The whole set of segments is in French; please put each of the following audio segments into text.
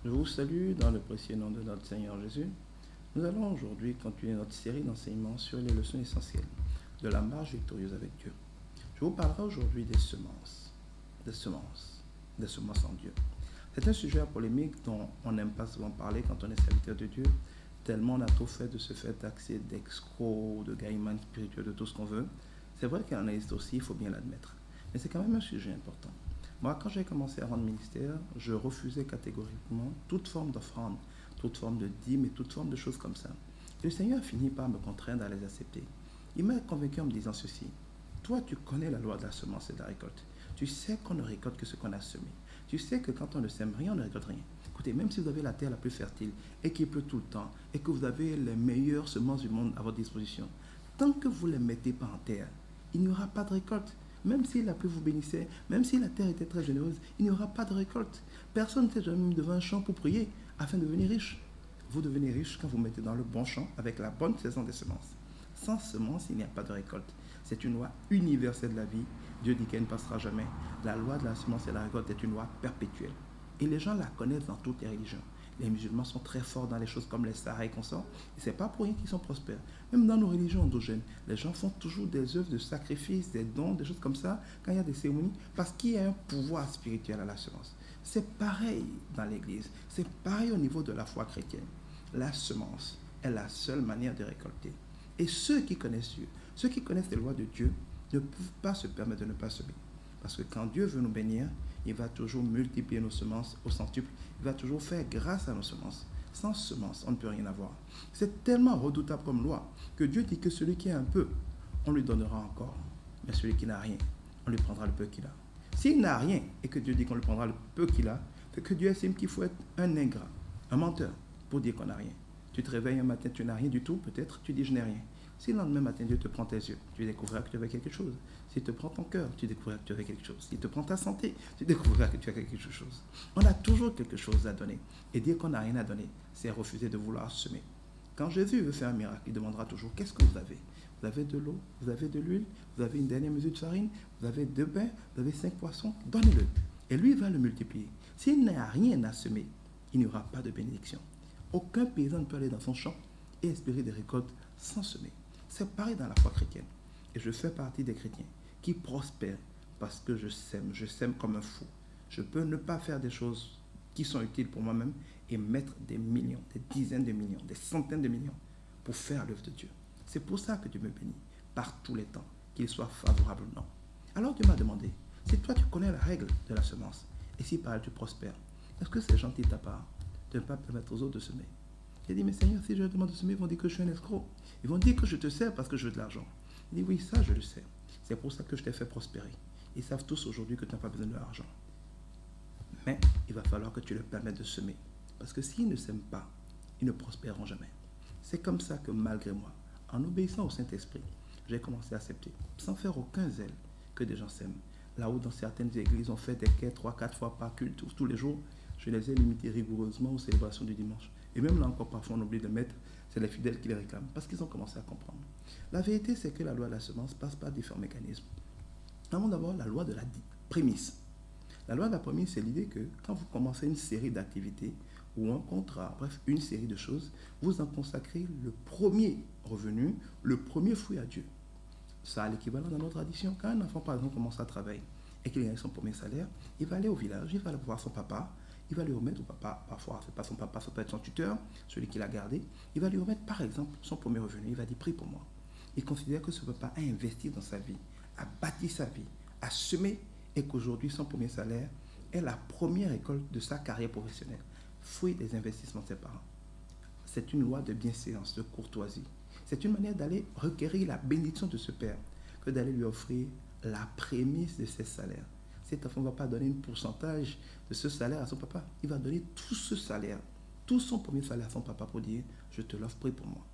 Je vous salue dans le précieux nom de notre Seigneur Jésus. Nous allons aujourd'hui continuer notre série d'enseignements sur les leçons essentielles de la marche victorieuse avec Dieu. Je vous parlerai aujourd'hui des semences, des semences en Dieu. C'est un sujet à polémique dont on n'aime pas souvent parler quand on est serviteur de Dieu, tellement on a trop fait de ce fait d'accès d'escrocs, de gaïman spirituel, de tout ce qu'on veut. C'est vrai qu'il en existe aussi, il faut bien l'admettre. Mais c'est quand même un sujet important. Moi, quand j'ai commencé à rendre ministère, je refusais catégoriquement toute forme d'offrande, toute forme de dîme et toute forme de choses comme ça. Et le Seigneur a fini par me contraindre à les accepter. Il m'a convaincu en me disant ceci. Toi, tu connais la loi de la semence et de la récolte. Tu sais qu'on ne récolte que ce qu'on a semé. Tu sais que quand on ne sème rien, on ne récolte rien. Écoutez, même si vous avez la terre la plus fertile et qu'il pleut tout le temps et que vous avez les meilleures semences du monde à votre disposition, tant que vous ne les mettez pas en terre, il n'y aura pas de récolte. Même si la pluie vous bénissait, même si la terre était très généreuse, il n'y aura pas de récolte. Personne ne s'est jamais mis devant un champ pour prier afin de devenir riche. Vous devenez riche quand vous mettez dans le bon champ avec la bonne saison des semences. Sans semences, il n'y a pas de récolte. C'est une loi universelle de la vie. Dieu dit qu'elle ne passera jamais. La loi de la semence et de la récolte est une loi perpétuelle. Et les gens la connaissent dans toutes les religions. Les musulmans sont très forts dans les choses comme les Sahara et consorts. Et ce n'est pas pour rien qu'ils sont prospères. Même dans nos religions endogènes, les gens font toujours des œuvres de sacrifice, des dons, des choses comme ça, quand il y a des cérémonies, parce qu'il y a un pouvoir spirituel à la semence. C'est pareil dans l'Église. C'est pareil au niveau de la foi chrétienne. La semence est la seule manière de récolter. Et ceux qui connaissent Dieu, ceux qui connaissent les lois de Dieu, ne peuvent pas se permettre de ne pas semer. Parce que quand Dieu veut nous bénir, il va toujours multiplier nos semences au centuple. Il va toujours faire grâce à nos semences. Sans semences, on ne peut rien avoir. C'est tellement redoutable comme loi que Dieu dit que celui qui a un peu, on lui donnera encore. Mais celui qui n'a rien, on lui prendra le peu qu'il a. S'il n'a rien et que Dieu dit qu'on lui prendra le peu qu'il a, c'est que Dieu estime qu'il faut être un ingrat, un menteur, pour dire qu'on n'a rien. Tu te réveilles un matin, tu n'as rien du tout, peut-être, tu dis je n'ai rien. Si le lendemain matin, Dieu te prend tes yeux, tu découvriras que tu avais quelque chose. S'il te prend ton cœur, tu découvriras que tu avais quelque chose. S'il te prend ta santé, tu découvriras que tu as quelque chose. On a toujours quelque chose à donner. Et dire qu'on n'a rien à donner, c'est refuser de vouloir semer. Quand Jésus veut faire un miracle, il demandera toujours qu'est-ce que vous avez. Vous avez de l'eau, vous avez de l'huile, vous avez une dernière mesure de farine, vous avez 2 pains, vous avez 5 poissons, donnez-le. Et lui va le multiplier. S'il n'a rien à semer, il n'y aura pas de bénédiction. Aucun paysan ne peut aller dans son champ et espérer des récoltes sans semer. C'est pareil dans la foi chrétienne. Et je fais partie des chrétiens qui prospèrent parce que je sème comme un fou. Je peux ne pas faire des choses qui sont utiles pour moi-même et mettre des millions, des dizaines de millions, des centaines de millions pour faire l'œuvre de Dieu. C'est pour ça que Dieu me bénit par tous les temps, qu'il soit favorable ou non. Alors Dieu m'a demandé, si toi tu connais la règle de la semence et si par elle tu prospères, est-ce que c'est gentil de ta part de ne pas permettre aux autres de semer? J'ai dit, mais Seigneur, si je leur demande de semer, ils vont dire que je suis un escroc. Ils vont dire que je te sers parce que je veux de l'argent. Il dit, oui, ça, je le sais. C'est pour ça que je t'ai fait prospérer. Ils savent tous aujourd'hui que tu n'as pas besoin de l'argent. Mais il va falloir que tu leur permettes de semer. Parce que s'ils ne sèment pas, ils ne prospéreront jamais. C'est comme ça que malgré moi, en obéissant au Saint-Esprit, j'ai commencé à accepter, sans faire aucun zèle, que des gens s'aiment. Là où dans certaines églises, on fait des quais 3-4 fois par culte, tous les jours, je les ai limités rigoureusement aux célébrations du dimanche. Et même là encore, parfois, on oublie de mettre, c'est les fidèles qui les réclament, parce qu'ils ont commencé à comprendre. La vérité, c'est que la loi de la semence passe par différents mécanismes. Nous avons d'abord la loi de la prémisse. La loi de la prémisse, c'est l'idée que quand vous commencez une série d'activités ou un contrat, bref, une série de choses, vous en consacrez le premier revenu, le premier fruit à Dieu. Ça a l'équivalent dans notre tradition. Quand un enfant, par exemple, commence à travailler et qu'il gagne son premier salaire, il va aller au village, il va aller voir son papa, il va lui remettre au papa, parfois, ce n'est pas son papa, ça peut être son tuteur, celui qui l'a gardé, il va lui remettre, par exemple, son premier revenu. Il va dire, prie pour moi. Il considère que ce papa a investi dans sa vie, a bâti sa vie, a semé, et qu'aujourd'hui, son premier salaire est la première école de sa carrière professionnelle, fruit des investissements de ses parents. C'est une loi de bienséance, de courtoisie. C'est une manière d'aller requérir la bénédiction de ce père que d'aller lui offrir la prémisse de ses salaires. Cet enfant ne va pas donner un pourcentage de ce salaire à son papa. Il va donner tout ce salaire, tout son premier salaire à son papa pour dire « je te l'offre, prie pour moi ».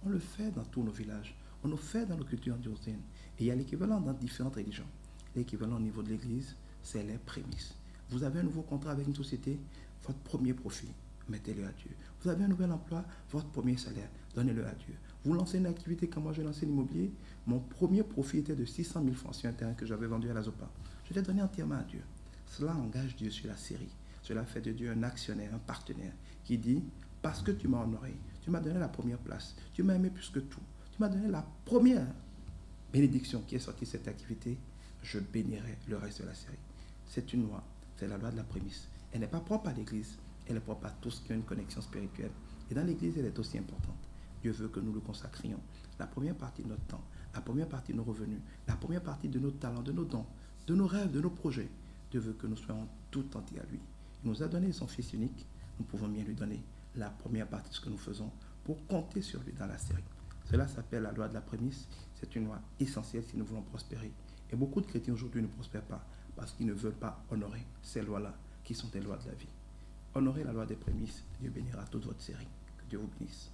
On le fait dans tous nos villages, on le fait dans nos cultures endurciennes. Et il y a l'équivalent dans différentes religions. L'équivalent au niveau de l'église, c'est les prémices. Vous avez un nouveau contrat avec une société, votre premier profit, mettez-le à Dieu. Vous avez un nouvel emploi, votre premier salaire, donnez-le à Dieu. Vous lancez une activité, quand moi j'ai lancé l'immobilier, mon premier profit était de 600 000 francs sur un terrain que j'avais vendu à la Zopa. Je l'ai donné entièrement à Dieu. Cela engage Dieu sur la série. Cela fait de Dieu un actionnaire, un partenaire qui dit, parce que tu m'as honoré, tu m'as donné la première place, tu m'as aimé plus que tout, tu m'as donné la première bénédiction qui est sortie de cette activité, je bénirai le reste de la série. C'est une loi, c'est la loi de la prémisse. Elle n'est pas propre à l'Église, elle est propre à tous qui ont une connexion spirituelle. Et dans l'Église, elle est aussi importante. Dieu veut que nous le consacrions. La première partie de notre temps, la première partie de nos revenus, la première partie de nos talents, de nos dons, de nos rêves, de nos projets. Dieu veut que nous soyons tout entiers à lui. Il nous a donné son Fils unique. Nous pouvons bien lui donner la première partie de ce que nous faisons pour compter sur lui dans la série. Cela s'appelle la loi de la prémisse. C'est une loi essentielle si nous voulons prospérer. Et beaucoup de chrétiens aujourd'hui ne prospèrent pas parce qu'ils ne veulent pas honorer ces lois-là qui sont des lois de la vie. Honorez la loi des prémices. Dieu bénira toute votre série. Que Dieu vous bénisse.